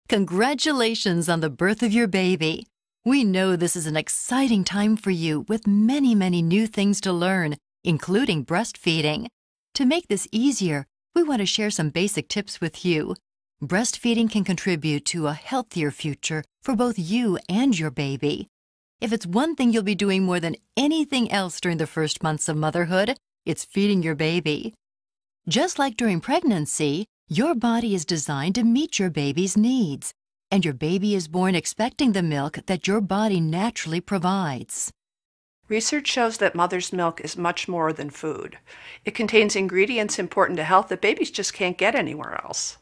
Congratulations on the birth of your baby. We know this is an exciting time for you with many, many new things to learn, including breastfeeding. To make this easier, we want to share some basic tips with you. Breastfeeding can contribute to a healthier future for both you and your baby. If it's one thing you'll be doing more than anything else during the first months of motherhood, it's feeding your baby. Just like during pregnancy, your body is designed to meet your baby's needs, and your baby is born expecting the milk that your body naturally provides. Research shows that mother's milk is much more than food. It contains ingredients important to health that babies just can't get anywhere else.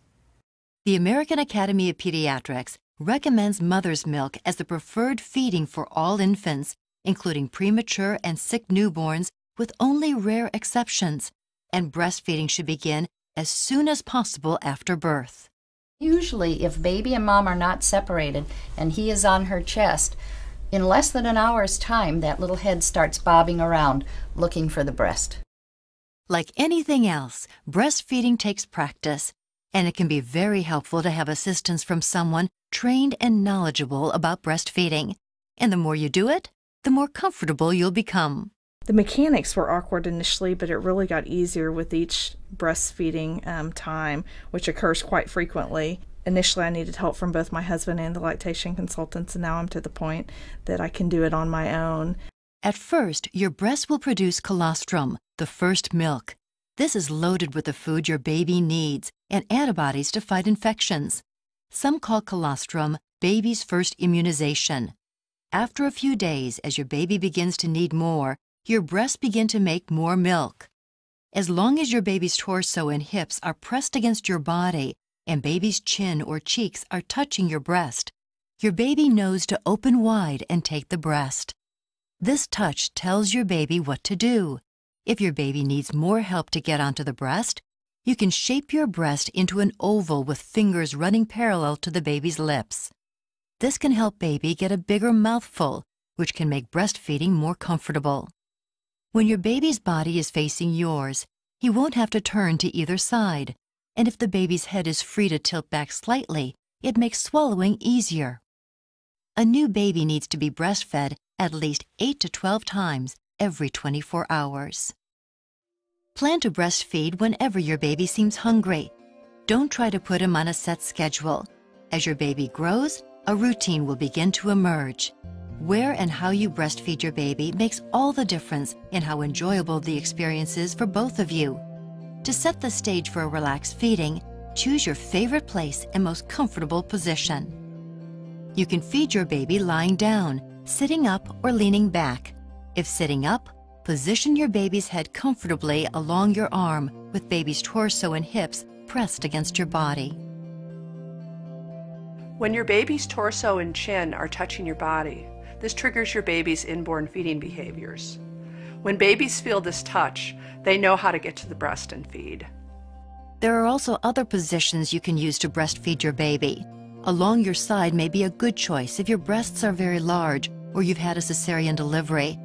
The American Academy of Pediatrics recommends mother's milk as the preferred feeding for all infants, including premature and sick newborns, with only rare exceptions, and breastfeeding should begin as soon as possible after birth. Usually, if baby and mom are not separated and he is on her chest, in less than an hour's time, that little head starts bobbing around looking for the breast. Like anything else, breastfeeding takes practice, and it can be very helpful to have assistance from someone trained and knowledgeable about breastfeeding. And the more you do it, the more comfortable you'll become. The mechanics were awkward initially, but it really got easier with each breastfeeding time, which occurs quite frequently. Initially, I needed help from both my husband and the lactation consultants, and now I'm to the point that I can do it on my own. At first, your breast will produce colostrum, the first milk. This is loaded with the food your baby needs and antibodies to fight infections. Some call colostrum baby's first immunization. After a few days, as your baby begins to need more, your breasts begin to make more milk. As long as your baby's torso and hips are pressed against your body and baby's chin or cheeks are touching your breast, your baby knows to open wide and take the breast. This touch tells your baby what to do. If your baby needs more help to get onto the breast, you can shape your breast into an oval with fingers running parallel to the baby's lips. This can help baby get a bigger mouthful, which can make breastfeeding more comfortable. When your baby's body is facing yours, he won't have to turn to either side, and if the baby's head is free to tilt back slightly, it makes swallowing easier. A new baby needs to be breastfed at least 8 to 12 times every 24 hours. Plan to breastfeed whenever your baby seems hungry. Don't try to put him on a set schedule. As your baby grows, a routine will begin to emerge. Where and how you breastfeed your baby makes all the difference in how enjoyable the experience is for both of you. To set the stage for a relaxed feeding, choose your favorite place and most comfortable position. You can feed your baby lying down, sitting up, or leaning back. If sitting up, position your baby's head comfortably along your arm with baby's torso and hips pressed against your body. When your baby's torso and chin are touching your body, this triggers your baby's inborn feeding behaviors. When babies feel this touch, they know how to get to the breast and feed. There are also other positions you can use to breastfeed your baby. Along your side may be a good choice if your breasts are very large or you've had a cesarean delivery.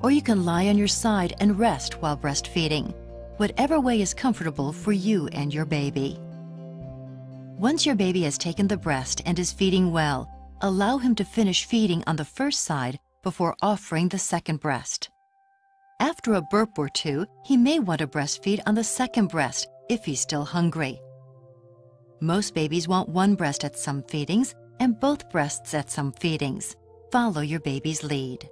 Or you can lie on your side and rest while breastfeeding. Whatever way is comfortable for you and your baby. Once your baby has taken the breast and is feeding well, allow him to finish feeding on the first side before offering the second breast. After a burp or two, he may want to breastfeed on the second breast if he's still hungry. Most babies want one breast at some feedings and both breasts at some feedings. Follow your baby's lead.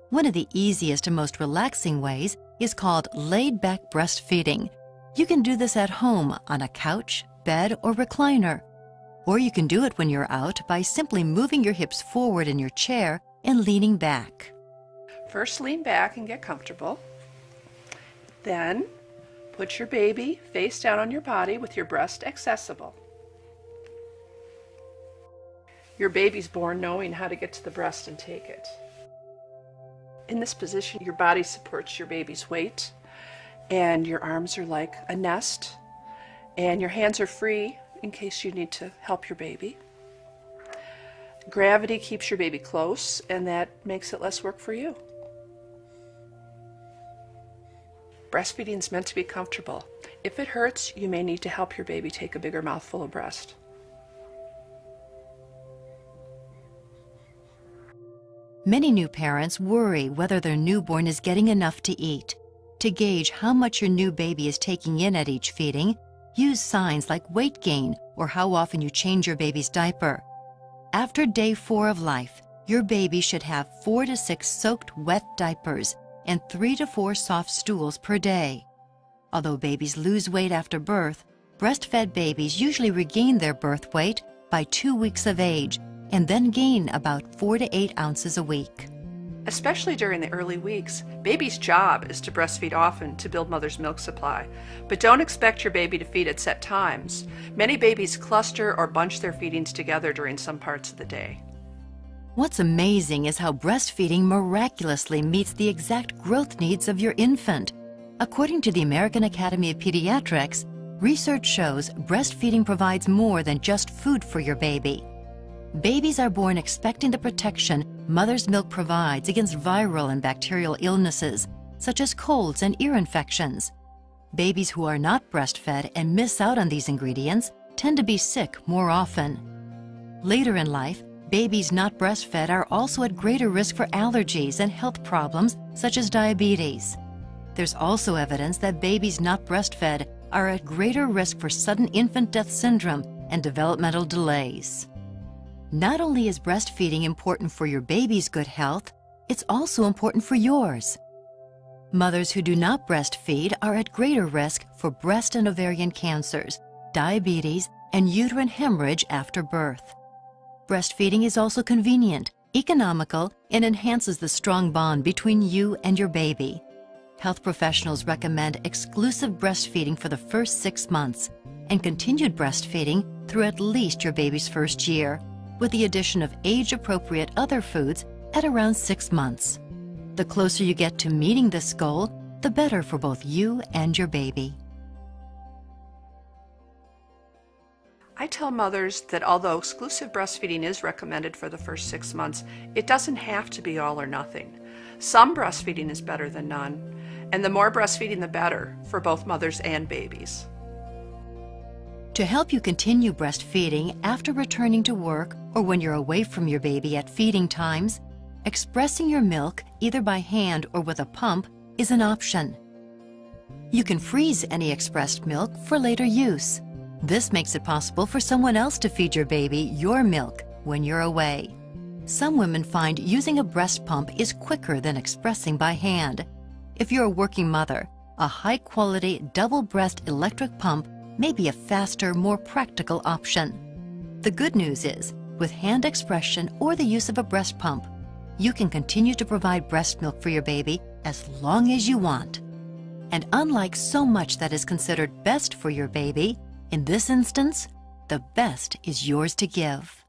One of the easiest and most relaxing ways is called laid-back breastfeeding. You can do this at home on a couch, bed, or recliner. Or you can do it when you're out by simply moving your hips forward in your chair and leaning back. First, lean back and get comfortable. Then, put your baby face down on your body with your breast accessible. Your baby's born knowing how to get to the breast and take it. In this position, your body supports your baby's weight, and your arms are like a nest, and your hands are free in case you need to help your baby. Gravity keeps your baby close, and that makes it less work for you. Breastfeeding is meant to be comfortable. If it hurts, you may need to help your baby take a bigger mouthful of breast. Many new parents worry whether their newborn is getting enough to eat. To gauge how much your new baby is taking in at each feeding, use signs like weight gain or how often you change your baby's diaper. After day 4 of life, your baby should have 4 to 6 soaked wet diapers and 3 to 4 soft stools per day. Although babies lose weight after birth, breastfed babies usually regain their birth weight by 2 weeks of age and then gain about 4 to 8 ounces a week. Especially during the early weeks, baby's job is to breastfeed often to build mother's milk supply. But don't expect your baby to feed at set times. Many babies cluster or bunch their feedings together during some parts of the day. What's amazing is how breastfeeding miraculously meets the exact growth needs of your infant. According to the American Academy of Pediatrics, research shows breastfeeding provides more than just food for your baby. Babies are born expecting the protection mother's milk provides against viral and bacterial illnesses, such as colds and ear infections. Babies who are not breastfed and miss out on these ingredients tend to be sick more often. Later in life, babies not breastfed are also at greater risk for allergies and health problems such as diabetes. There's also evidence that babies not breastfed are at greater risk for sudden infant death syndrome and developmental delays. Not only is breastfeeding important for your baby's good health, it's also important for yours. Mothers who do not breastfeed are at greater risk for breast and ovarian cancers, diabetes, and uterine hemorrhage after birth. Breastfeeding is also convenient, economical, and enhances the strong bond between you and your baby. Health professionals recommend exclusive breastfeeding for the first 6 months and continued breastfeeding through at least your baby's first year, with the addition of age-appropriate other foods at around 6 months. The closer you get to meeting this goal, the better for both you and your baby. I tell mothers that although exclusive breastfeeding is recommended for the first 6 months, it doesn't have to be all or nothing. Some breastfeeding is better than none, and the more breastfeeding the better for both mothers and babies. To help you continue breastfeeding after returning to work or when you're away from your baby at feeding times, expressing your milk either by hand or with a pump is an option. You can freeze any expressed milk for later use. This makes it possible for someone else to feed your baby your milk when you're away. Some women find using a breast pump is quicker than expressing by hand. If you're a working mother, a high-quality double-breast electric pump may be a faster, more practical option. The good news is, with hand expression or the use of a breast pump, you can continue to provide breast milk for your baby as long as you want. And unlike so much that is considered best for your baby, in this instance, the best is yours to give.